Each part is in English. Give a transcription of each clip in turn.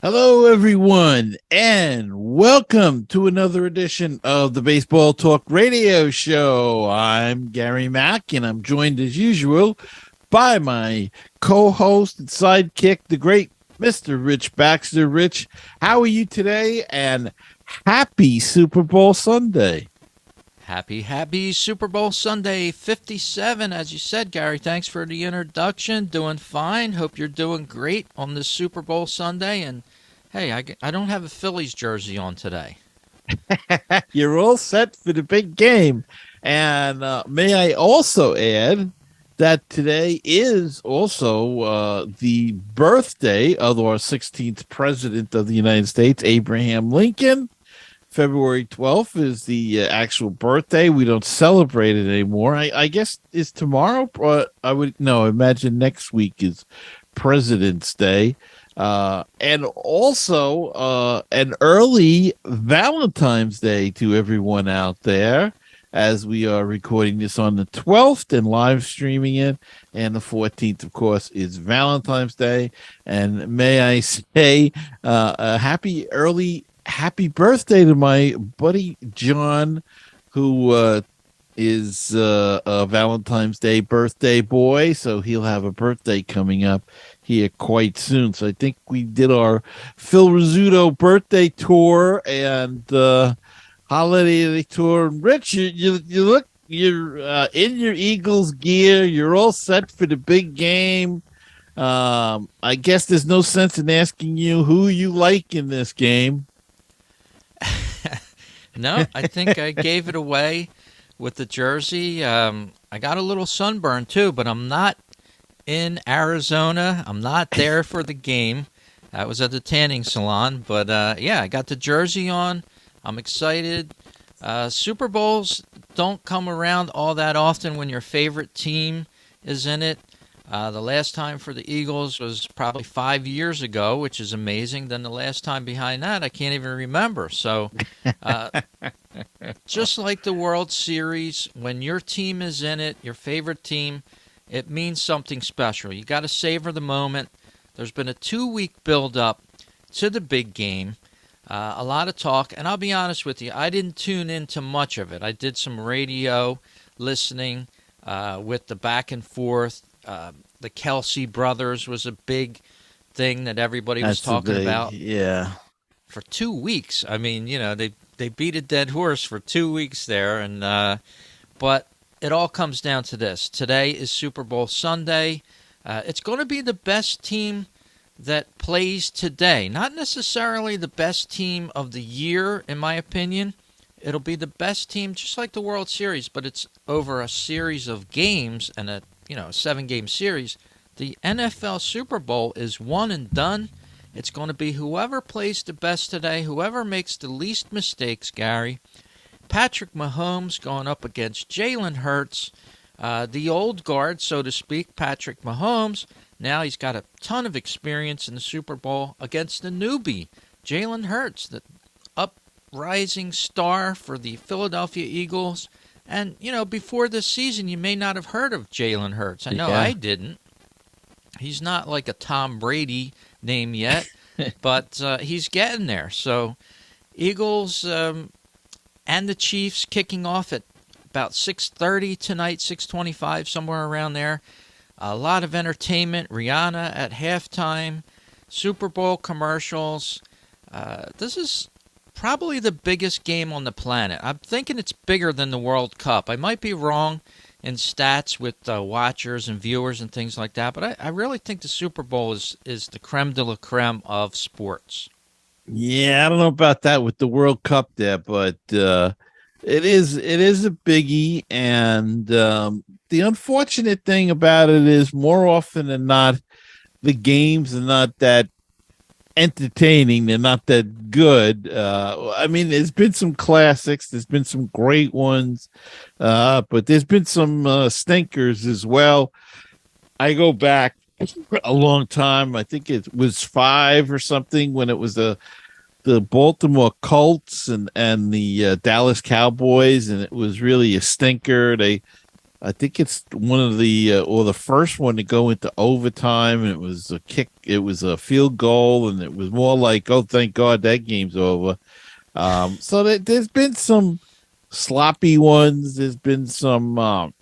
Hello, everyone, and welcome to another edition of the Baseball Talk Radio Show. I'm Gary Mack, and I'm joined as usual by my co-host and sidekick, the great Mr. Rich Baxter. Rich, how are you today? And happy Super Bowl Sunday. Happy Super Bowl Sunday 57. As you said, Gary, thanks for the introduction. Doing fine. Hope you're doing great on this Super Bowl Sunday. And hey, I don't have a Phillies jersey on today. You're all set for the big game. And may I also add that today is also the birthday of our 16th president of the United States, Abraham Lincoln. February 12th is the actual birthday. We don't celebrate it anymore. I guess is tomorrow. I would imagine next week is President's Day. And also an early Valentine's Day to everyone out there, as we are recording this on the 12th and live streaming it. And the 14th, of course, is Valentine's Day. And may I say a happy birthday to my buddy John, who is a Valentine's Day birthday boy. So he'll have a birthday coming up here quite soon. So I think we did our Phil Rizzuto birthday tour and holiday tour. Rich, you look, you're in your Eagles gear. You're all set for the big game. I guess there's no sense in asking you who you like in this game. No, I think I gave it away with the jersey. I got a little sunburn too, but I'm not in Arizona. I'm not there for the game. I was at the tanning salon, but yeah, I got the jersey on. I'm excited. Super Bowls don't come around all that often when your favorite team is in it. The last time for the Eagles was probably 5 years ago, which is amazing. Then the last time behind that, I can't even remember. So just like the World Series, when your team is in it, your favorite team, it means something special. You got to savor the moment. There's been a 2-week build-up to the big game. A lot of talk. And I'll be honest with you, I didn't tune into much of it. I did some radio listening with the back and forth. The Kelsey brothers was a big thing that everybody was talking about. Yeah. For 2 weeks. I mean, they beat a dead horse for 2 weeks there, and but it all comes down to this. Today is Super Bowl Sunday. It's going to be the best team that plays today. Not necessarily the best team of the year, in my opinion. It'll be the best team, just like the World Series, but it's over a series of games and a 7-game series. The NFL Super Bowl is one and done. It's going to be whoever plays the best today, whoever makes the least mistakes, Gary. Patrick Mahomes going up against Jalen Hurts, the old guard, so to speak, Patrick Mahomes. Now he's got a ton of experience in the Super Bowl against the newbie, Jalen Hurts, the uprising star for the Philadelphia Eagles. And, before this season, you may not have heard of Jalen Hurts. I know I didn't. He's not like a Tom Brady name yet, but he's getting there. So Eagles and the Chiefs kicking off at about 6:30 tonight, 6:25, somewhere around there. A lot of entertainment. Rihanna at halftime, Super Bowl commercials. This is probably the biggest game on the planet. I'm thinking it's bigger than the World Cup. I might be wrong in stats with watchers and viewers and things like that, but I really think the Super Bowl is the creme de la creme of sports. Yeah, I don't know about that with the World Cup there, but it is a biggie, and the unfortunate thing about it is more often than not, the games are not that entertaining. They're not that good. I mean, there's been some classics. There's been some great ones, but there's been some stinkers as well. I go back a long time. I think it was 5 or something when it was the Baltimore Colts and the Dallas Cowboys, and it was really a stinker. They I think it's one of the or the first one to go into overtime, and it was a kick. It was a field goal, and it was more like, oh, thank God that game's over. So there's been some sloppy ones. There's been some,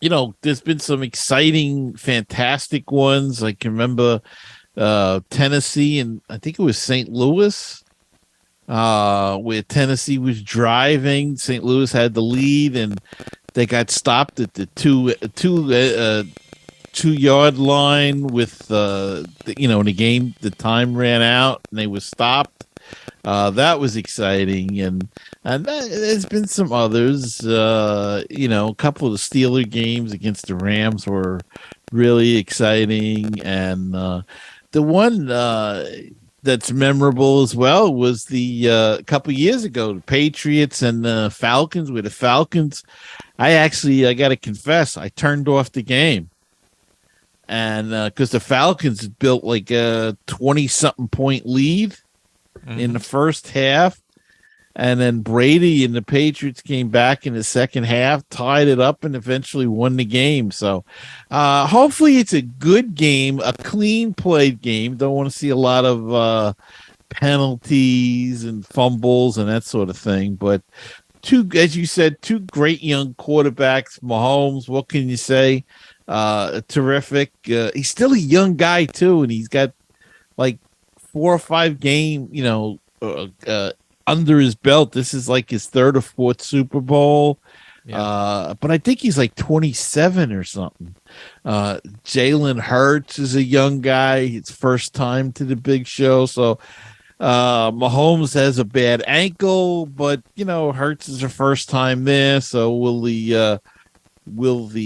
there's been some exciting, fantastic ones. I can remember Tennessee, and I think it was St. Louis, where Tennessee was driving. St. Louis had the lead, and they got stopped at the 2 yard line with in the game the time ran out and they were stopped. That was exciting, and there's been some others. A couple of the Steeler games against the Rams were really exciting, and the one that's memorable as well was the couple years ago, the Patriots and the Falcons. With the Falcons, I got to confess, I turned off the game, and because the Falcons had built like a 20-something point lead in the first half, and then Brady and the Patriots came back in the second half, tied it up, and eventually won the game. So hopefully it's a good game, a clean played game. Don't want to see a lot of penalties and fumbles and that sort of thing. But as you said, two great young quarterbacks. Mahomes, what can you say? Terrific. He's still a young guy too, and he's got like 4 or 5 game, under his belt. This is like his third or fourth Super Bowl. Yeah. But I think he's like 27 or something. Jalen Hurts is a young guy. It's first time to the big show. So Mahomes has a bad ankle, but Hurts is the first time there. So will the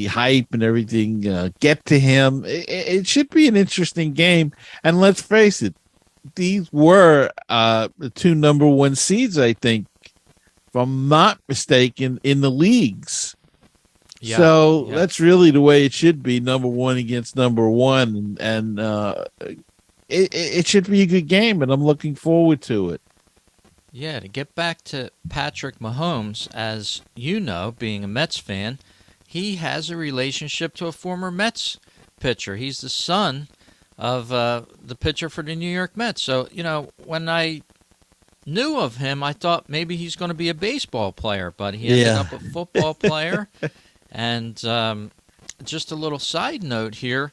hype and everything get to him? It should be an interesting game. And let's face it, these were the 2 number 1 seeds, I think, if I'm not mistaken, in the leagues. Yeah, so that's really the way it should be, number 1 against number 1. And it should be a good game, and I'm looking forward to it. Yeah, to get back to Patrick Mahomes, as you know, being a Mets fan, he has a relationship to a former Mets pitcher. He's the son of the pitcher for the New York Mets. So, when I knew of him, I thought maybe he's going to be a baseball player, but he ended up a football player. And just a little side note here,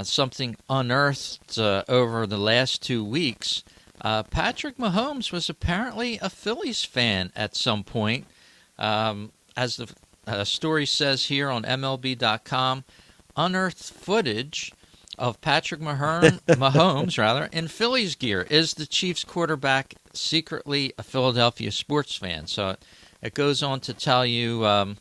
something unearthed over the last 2 weeks. Patrick Mahomes was apparently a Phillies fan at some point. As the story says here on MLB.com, unearthed footage of Patrick Mahomes in Phillies gear. Is the Chiefs quarterback secretly a Philadelphia sports fan? So it goes on to tell you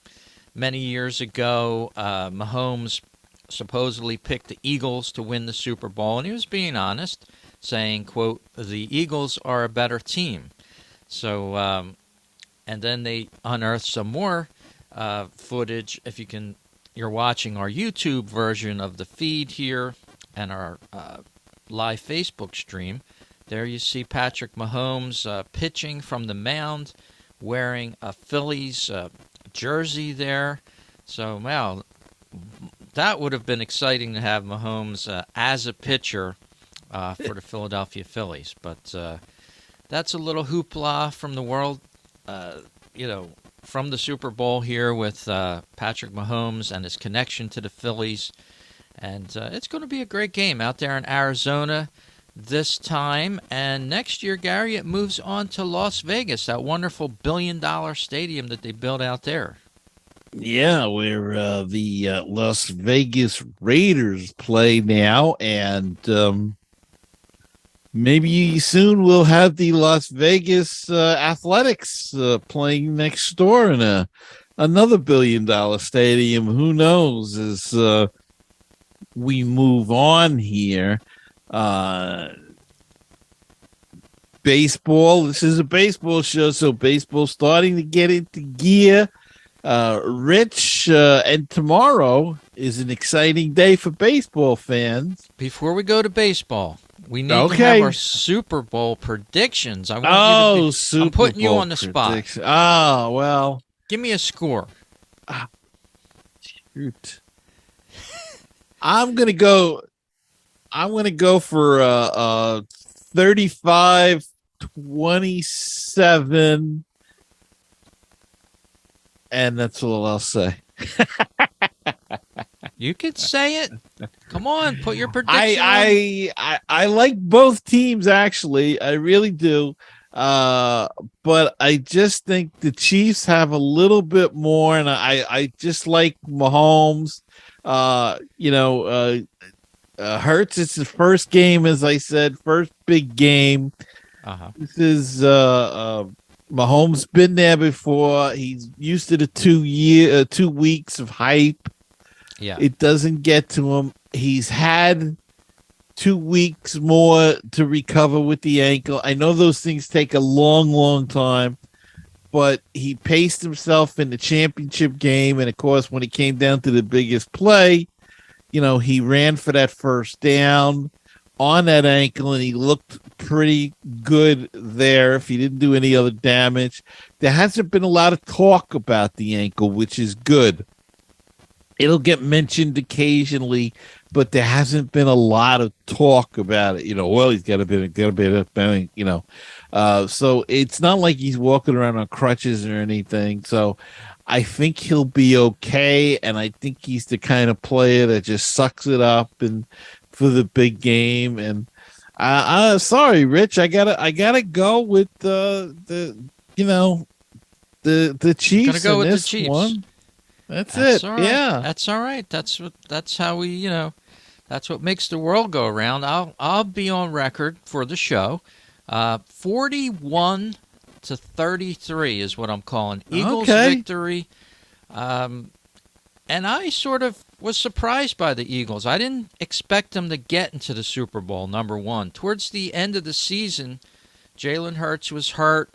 many years ago, Mahomes supposedly picked the Eagles to win the Super Bowl, and he was being honest, saying, quote, "The Eagles are a better team." So, and then they unearthed some more footage. If you're watching our YouTube version of the feed here and our live Facebook stream. There you see Patrick Mahomes pitching from the mound, wearing a Phillies jersey there. So, wow, that would have been exciting to have Mahomes as a pitcher for the Philadelphia Phillies. But that's a little hoopla from the world, from the Super Bowl here with Patrick Mahomes and his connection to the Phillies. And it's going to be a great game out there in Arizona this time. And next year, Gary, it moves on to Las Vegas, that wonderful billion-dollar stadium that they built out there. Yeah, where the Las Vegas Raiders play now. And maybe soon we'll have the Las Vegas Athletics playing next door in another billion-dollar stadium. Who knows? As we move on here, baseball. This is a baseball show, so baseball's starting to get into gear. Rich, and tomorrow is an exciting day for baseball fans. Before we go to baseball, we need to have our Super Bowl predictions. I'm putting you on the spot. Oh, well. Give me a score. Shoot. I'm gonna go. I'm gonna go for 35-27, and that's all I'll say. You could say it. Come on, put your prediction. I like both teams actually. I really do. But I just think the Chiefs have a little bit more, and I just like Mahomes. Hurts. It's his first game, as I said, first big game. This is Mahomes been there before. He's used to the 2 weeks of hype. Yeah, it doesn't get to him. He's had 2 weeks more to recover with the ankle. I know those things take a long, long time, but he paced himself in the championship game, and of course, when it came down to the biggest play, he ran for that first down on that ankle, and he looked pretty good there if he didn't do any other damage. There hasn't been a lot of talk about the ankle, which is good. It'll get mentioned occasionally, but there hasn't been a lot of talk about it. Well, he's got a bit of, so it's not like he's walking around on crutches or anything. So I think he'll be okay, and I think he's the kind of player that just sucks it up and for the big game. And sorry, Rich, I gotta go with the Chiefs. Gonna go with this the Chiefs. One. That's it. All right. Yeah, that's all right. That's how we that's what makes the world go around. I'll be on record for the show. 41-33 is what I'm calling Eagles victory. And I sort of was surprised by the Eagles. I didn't expect them to get into the Super Bowl, number one. Towards the end of the season, Jalen Hurts was hurt.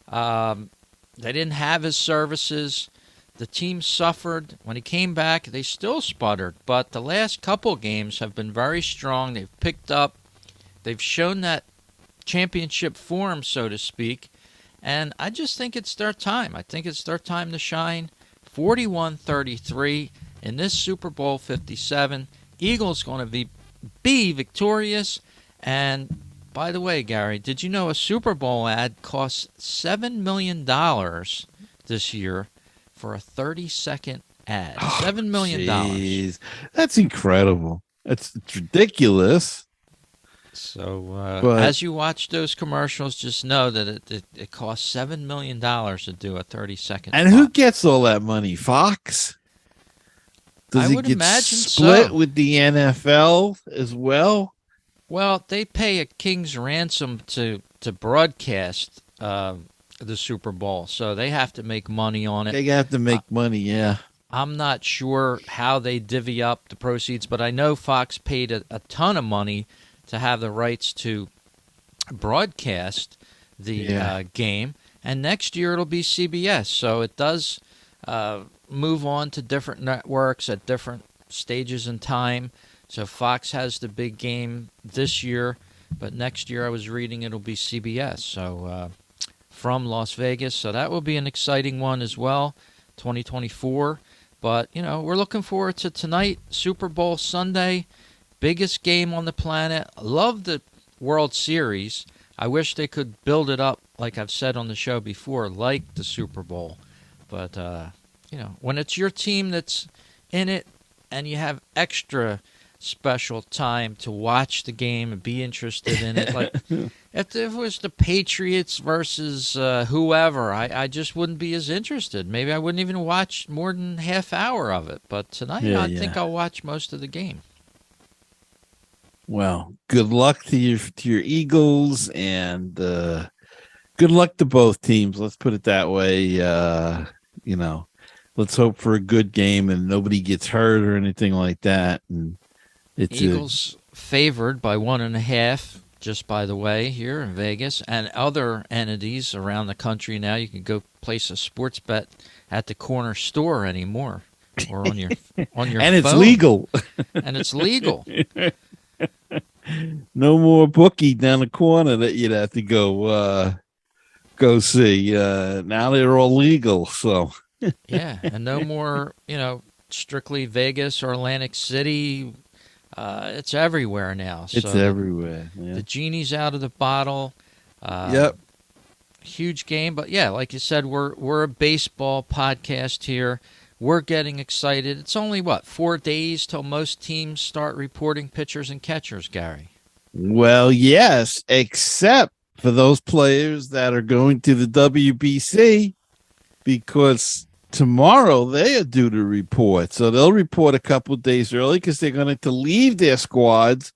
They didn't have his services. The team suffered. When he came back, they still sputtered. But the last couple games have been very strong. They've picked up. They've shown that championship form, so to speak. And I just think it's their time. I think it's their time to shine. 41-33 in this Super Bowl 57. Eagles going to be victorious. And by the way, Gary, did you know a Super Bowl ad costs $7 million this year for a 30-second ad? $7 million. Geez. That's incredible. It's ridiculous. So as you watch those commercials, just know that it costs $7 million to do a 30-second And spot. who gets all that money? Fox? Does I would imagine split so. with the NFL as well? Well, they pay a king's ransom to broadcast the Super Bowl, so they have to make money on it. They have to make money, yeah. I'm not sure how they divvy up the proceeds, but I know Fox paid a ton of money to have the rights to broadcast the game, and next year it'll be CBS, so it does move on to different networks at different stages in time. So Fox has the big game this year, but next year I was reading it'll be CBS. So from Las Vegas, so that will be an exciting one as well, 2024. But we're looking forward to tonight, Super Bowl Sunday, biggest game on the planet. I love the World Series. I wish they could build it up, like I've said on the show before, like the Super Bowl. But when it's your team that's in it, and you have extra special time to watch the game and be interested in it. Like if it was the Patriots versus whoever, I just wouldn't be as interested. Maybe I wouldn't even watch more than half hour of it. But tonight, I think I'll watch most of the game. Well, good luck to your Eagles, and good luck to both teams. Let's put it that way. Let's hope for a good game and nobody gets hurt or anything like that. And it's Eagles favored by 1.5, just by the way, here in Vegas, and other entities around the country now. You can go place a sports bet at the corner store anymore, or on your and phone. It's legal. And it's legal. No more bookie down the corner that you'd have to go see. Now they're all legal, so Yeah, and no more, strictly Vegas or Atlantic City. It's everywhere now. It's So everywhere. the genie's out of the bottle. Yep. Huge game, but yeah, like you said, we're a baseball podcast here. We're getting excited. It's only 4 days till most teams start reporting pitchers and catchers, Gary. Well, yes, except for those players that are going to the WBC, because tomorrow they are due to report. So they'll report a couple of days early because they're going to leave their squads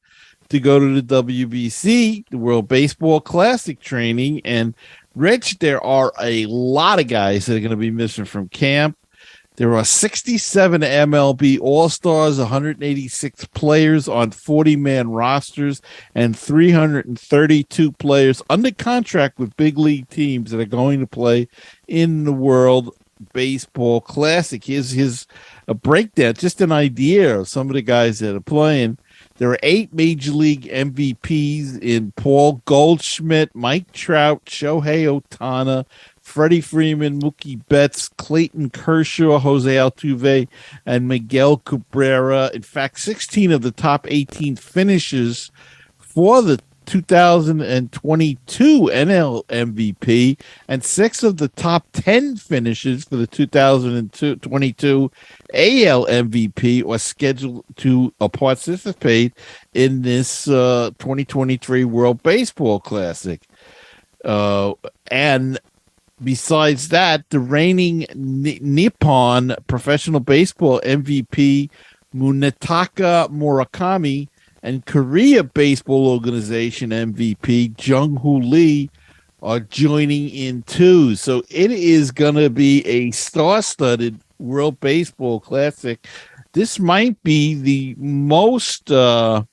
to go to the WBC, the World Baseball Classic training. And Rich, there are a lot of guys that are going to be missing from camp. There are 67 MLB All-Stars, 186 players on 40-man rosters, and 332 players under contract with big league teams that are going to play in the World Baseball Classic. Here's a breakdown, just an idea of some of the guys that are playing. There are 8 Major League MVPs in Paul Goldschmidt, Mike Trout, Shohei Ohtani, Freddie Freeman, Mookie Betts, Clayton Kershaw, Jose Altuve, and Miguel Cabrera. In fact, 16 of the top 18 finishes for the 2022 NL MVP and 6 of the top 10 finishes for the 2022 AL MVP are scheduled to participate in this 2023 World Baseball Classic. And besides that, the reigning Nippon Professional Baseball MVP Munetaka Murakami and Korea Baseball Organization MVP Jung-Hoo Lee are joining in too. So it is going to be a star-studded World Baseball Classic. This might be the most star-studded,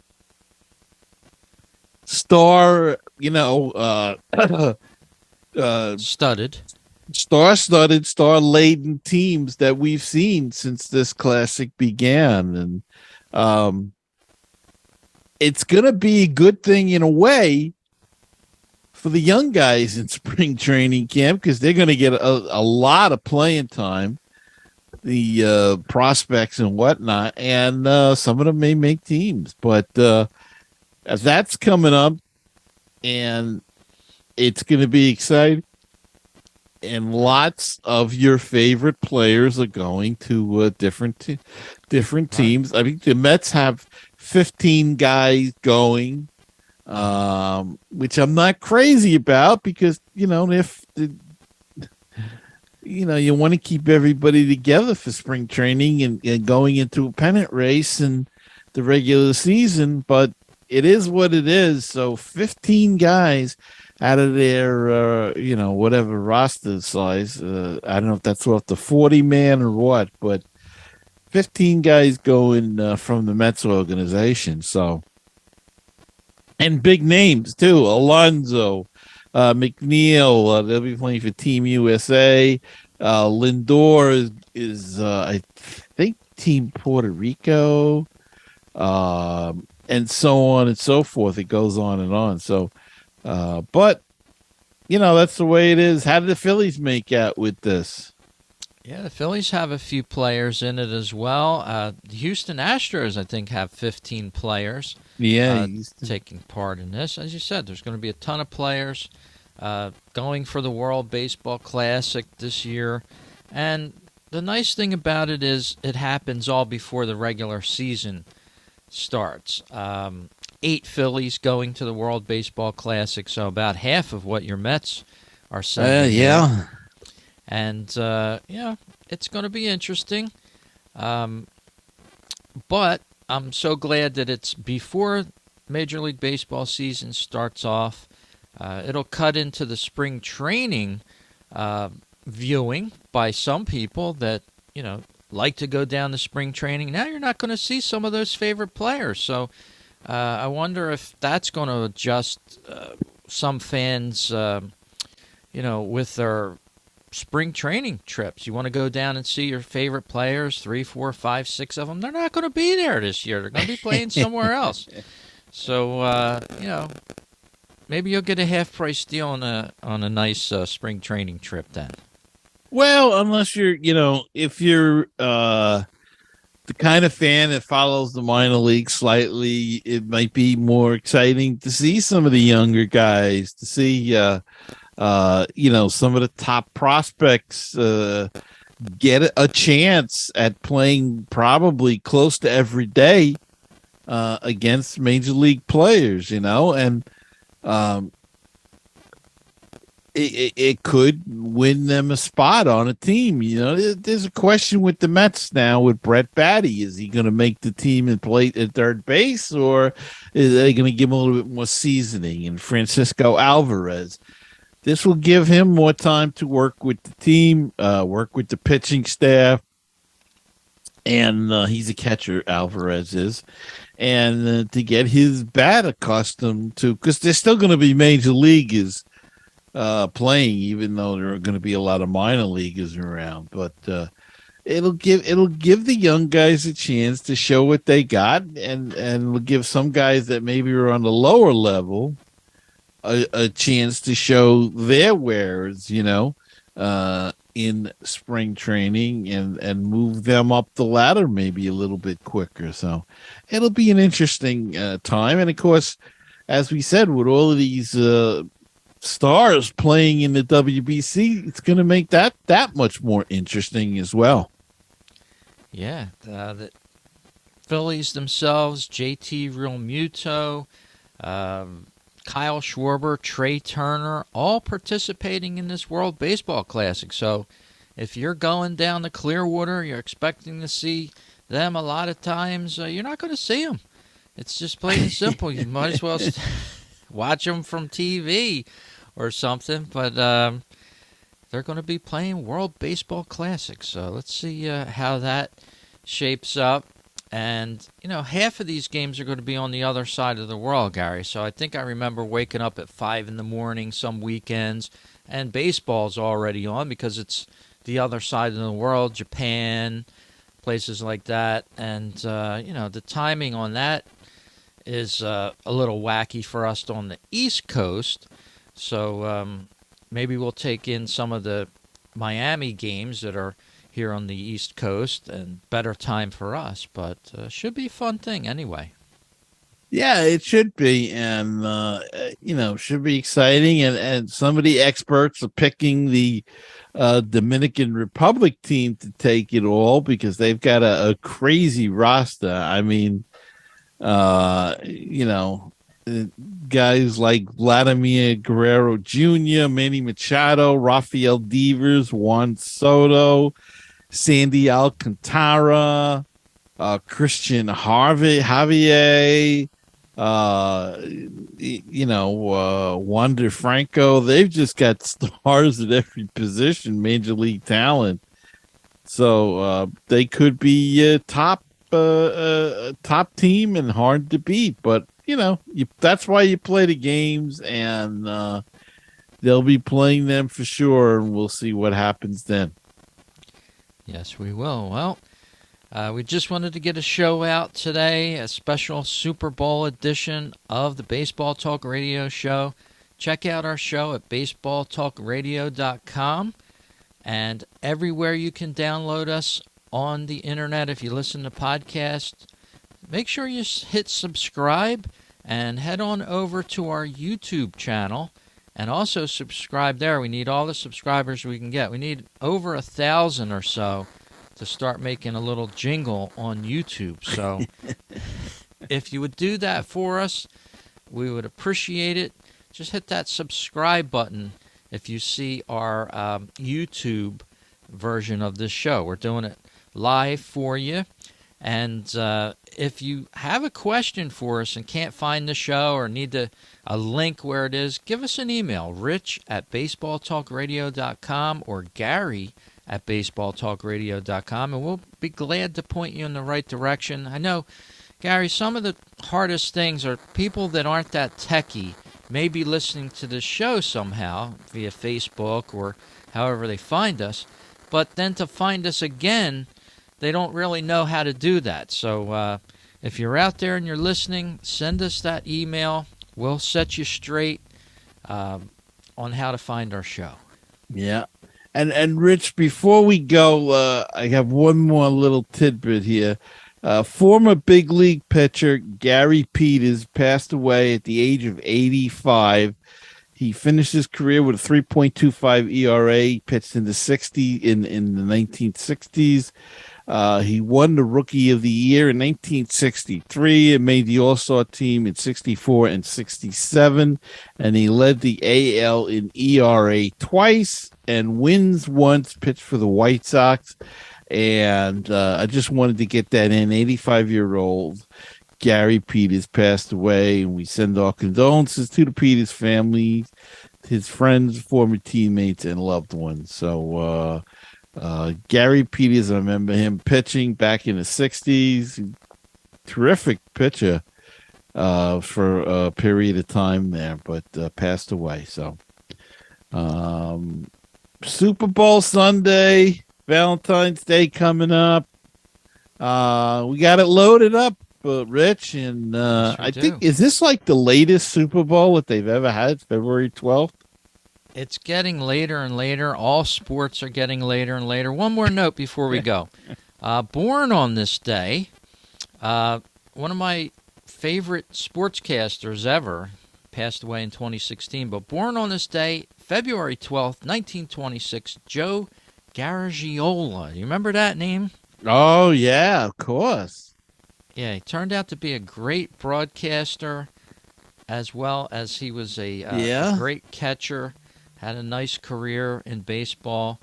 star-laden teams that we've seen since this classic began. And it's going to be a good thing in a way for the young guys in spring training camp because they're going to get a lot of playing time, the prospects and whatnot, and some of them may make teams. But that's coming up, and it's going to be exciting. And lots of your favorite players are going to different teams. I mean, the Mets have 15 guys going, which I'm not crazy about because, you want to keep everybody together for spring training and going into a pennant race and the regular season. But it is what it is. So 15 guys out of their, whatever roster size. I don't know if that's off the 40-man or what, but 15 guys going from the Mets organization. So, and big names too. Alonso, McNeil, they'll be playing for Team USA. Lindor is I think Team Puerto Rico, and so on and so forth. It goes on and on. So, but that's the way it is. How did the Phillies make out with this? Yeah, the Phillies have a few players in it as well. The Houston Astros, I think, have 15 players taking part in this. As you said, there's going to be a ton of players going for the World Baseball Classic this year. And the nice thing about it is it happens all before the regular season starts. 8 Phillies going to the World Baseball Classic, so about half of what your Mets are sending. Yeah. And, it's going to be interesting. But I'm so glad that it's before Major League Baseball season starts off. It'll cut into the spring training viewing by some people that, like to go down to spring training. Now you're not going to see some of those favorite players. So I wonder if that's going to adjust some fans, with their spring training trips. You want to go down and see your favorite players, 3, 4, 5, 6 of them. They're not going to be there this year. They're going to be playing somewhere else. So, maybe you'll get a half-price deal on a nice spring training trip then. Well, unless you're, if you're the kind of fan that follows the minor league slightly, it might be more exciting to see some of the younger guys, to see some of the top prospects get a chance at playing probably close to every day against major league players, and it could win them a spot on a team. There's a question with the Mets now with Brett Batty. Is he going to make the team and play at third base, or is they going to give him a little bit more seasoning? And Francisco Alvarez, this will give him more time to work with the team, work with the pitching staff. And he's a catcher, Alvarez is. And to get his bat accustomed to, because there's still going to be major leaguers playing, even though there are going to be a lot of minor leaguers around. But it'll give the young guys a chance to show what they got, and it'll give some guys that maybe are on the lower level a chance to show their wares, in spring training and move them up the ladder maybe a little bit quicker. So it'll be an interesting time. And of course, as we said, with all of these stars playing in the WBC, it's going to make that much more interesting as well. Yeah, the Phillies themselves, JT Realmuto, Kyle Schwarber, Trey Turner, all participating in this World Baseball Classic. So if you're going down to Clearwater, you're expecting to see them a lot of times, you're not going to see them. It's just plain and simple. You might as well watch them from TV or something. But they're going to be playing World Baseball Classic. So let's see how that shapes up. And, half of these games are going to be on the other side of the world, Gary. So I think I remember waking up at 5 in the morning some weekends, and baseball's already on because it's the other side of the world, Japan, places like that. And, the timing on that is a little wacky for us on the East Coast. So maybe we'll take in some of the Miami games that are here on the East Coast, and better time for us, but should be a fun thing anyway. Yeah, it should be, and should be exciting. And some of the experts are picking the Dominican Republic team to take it all because they've got a crazy roster. I mean, guys like Vladimir Guerrero Jr., Manny Machado, Rafael Devers, Juan Soto, Sandy Alcantara, Christian Javier, Wander Franco. They've just got stars at every position, major league talent. So they could be a top team and hard to beat. But that's why you play the games, and they'll be playing them for sure, and we'll see what happens then. Yes, we will. Well, we just wanted to get a show out today, a special Super Bowl edition of the Baseball Talk Radio Show. Check out our show at baseballtalkradio.com and everywhere you can download us on the internet. If you listen to podcasts, make sure you hit subscribe and head on over to our YouTube channel. And also subscribe there. We need all the subscribers we can get. We need over 1,000 or so to start making a little jingle on YouTube. So if you would do that for us, we would appreciate it. Just hit that subscribe button if you see our YouTube version of this show. We're doing it live for you. And if you have a question for us and can't find the show or need a link where it is, give us an email, rich@baseballtalkradio.com or gary@baseballtalkradio.com, and we'll be glad to point you in the right direction. I know, Gary, some of the hardest things are people that aren't that techie may be listening to the show somehow via Facebook or however they find us, but then to find us again, they don't really know how to do that. So if you're out there and you're listening, send us that email. We'll set you straight on how to find our show. Yeah. And Rich, before we go, I have one more little tidbit here. Former big league pitcher Gary Peters passed away at the age of 85. He finished his career with a 3.25 ERA. He pitched in the 1960s. He won the Rookie of the Year in 1963 and made the All-Star team in 64 and 67. And he led the AL in ERA twice and wins once, pitched for the White Sox. And I just wanted to get that in. 85-year-old Gary Peters passed away, and we send our condolences to the Peters family, his friends, former teammates, and loved ones. So Gary Peters, I remember him pitching back in the 60s. Terrific pitcher for a period of time there, but passed away. So Super Bowl Sunday, Valentine's Day coming up. We got it loaded up, Rich, and Sure I do. think, is this like the latest Super Bowl that they've ever had, February 12th? It's getting later and later. All sports are getting later and later. One more note before we go. Born on this day, one of my favorite sportscasters ever passed away in 2016, but born on this day, February 12th, 1926, Joe Garagiola. You remember that name? Oh, yeah, of course. Yeah, he turned out to be a great broadcaster, as well as he was a great catcher. Had a nice career in baseball.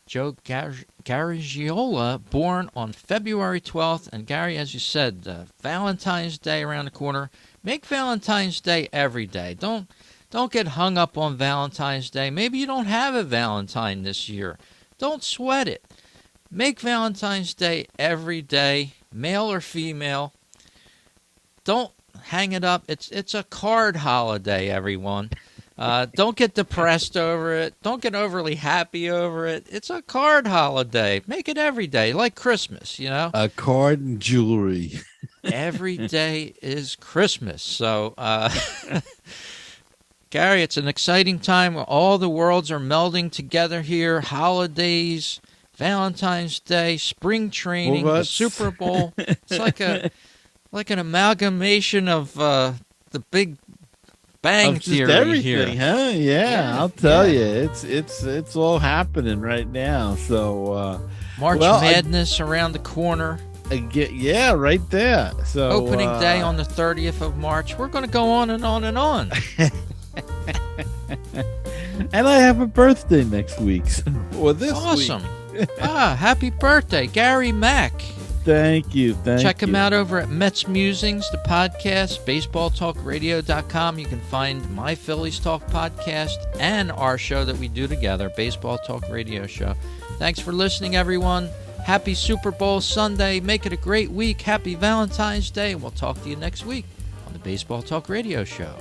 Joe Garagiola, born on February 12th. And Gary, as you said, Valentine's Day around the corner. Make Valentine's Day every day. Don't get hung up on Valentine's Day. Maybe you don't have a Valentine this year. Don't sweat it. Make Valentine's Day every day, male or female. Don't hang it up. It's a card holiday, everyone. Don't get depressed over it. Don't get overly happy over it. It's a card holiday. Make it every day, like Christmas, you know? A card and jewelry. Every day is Christmas. So, Gary, it's an exciting time where all the worlds are melding together here. Holidays, Valentine's Day, spring training, the Super Bowl. It's like an amalgamation of the Big Bang just Theory everything, here. huh? Yeah, I'll tell you, it's all happening right now. So March Madness around the corner. Yeah, right there. So Opening day on the 30th of March. We're going to go on and on and on. And I have a birthday next week, or this Awesome. week. Happy birthday, Gary Mack. Thank you. Check him out over at Mets Musings, the podcast, baseballtalkradio.com. You can find my Phillies Talk podcast and our show that we do together, Baseball Talk Radio Show. Thanks for listening, everyone. Happy Super Bowl Sunday. Make it a great week. Happy Valentine's Day. And we'll talk to you next week on the Baseball Talk Radio Show.